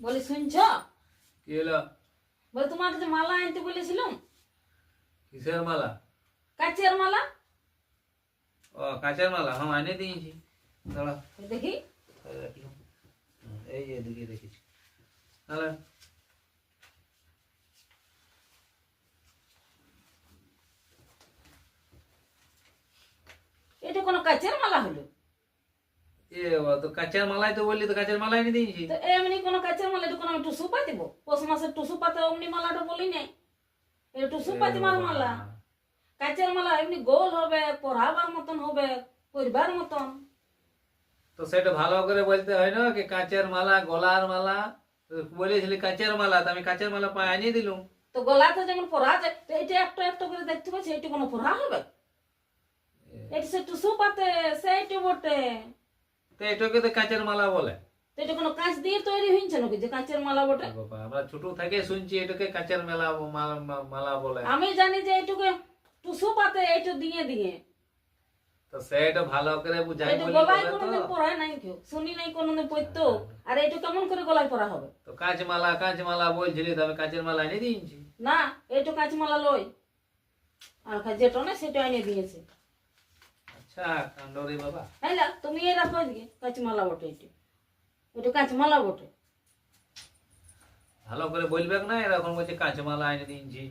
বলি শুনছ? কি হলো? বলে তোমাকে যে মালা আনতে বলেছিলাম, কিসের মালা? কাচের মালা। ও কাঁচের মালা, হ্যাঁ এনে দিয়েছি। দাঁড়া দেখি। রাখলাম। এই যে এদিকে রেখেছি। তাহলে এটা কোনো কাচের মালা হলো? তো কাঁচের মালাই তো বললি, তো কাঁচের মালা এনে দিয়েছি। তো এমনি কোনো কাচের মালা, এটা কোনো আমি টুসু পাই দিব? পৌষ মাসের টুসু পাতে অমনি মালাটা বলি নাই, এটা টুসু পাতি মার মালা। কাচের মালা এমনি গোল হবে, পরাবার মতন হবে, পরিবার মতন। তো সেটা ভালো করে বলতে হয় না কি কাঁচের মালা, গলার মালা। তো বলেছিলি কাঁচের মালা, তো আমি কাঁচের মালা পাই আনিয়ে দিলুম। তো গলাতে যেমন পরা যায়, তো এটা একটা একটা করে দেখতে পাচ্ছি, এটা কোনো পরা হবে? এটা সে টুসু পাতে, সেইটা বটে। তো এটাকে তো কাঁচের মালা বলে। তো এটা কোনো কাঁচ দিয়ে তৈরি হয়েছে নাকি যে কাঁচের মালা বটে? বাবা, আমরা ছোট থেকে শুনছি এটাকে কাঁচের মালা বলে। আমি জানি যে এইটুকু টুসু পাতে এইটা দিয়ে দিয়ে। তো সেটা ভালো করে বুঝাই এটা বলি গলায় বলে তো। কোনোদিন পরায় নাই কেউ, শুনি নাই কোনোদিন পরতো। আর এইটা কেমন করে গলায় পরা হবে? তো কাঁচ মালা বলছিলি, তো আমি কাঁচের মালা এনে দিয়েছি। না, এইটা কাঁচ মালা লই, আর যেটা না সেটা এনে দিয়েছে। আচ্ছা কান্ডরি বাবা। হ্যাঁ, তুমি এই রাখো এদিকে, কাঁচ মালা বটে এটা, এটা কাঁচ মালা বটে। ভালো করে বলবে না, এরকম বলছে কাঁচ মালা এনে দিয়েছি।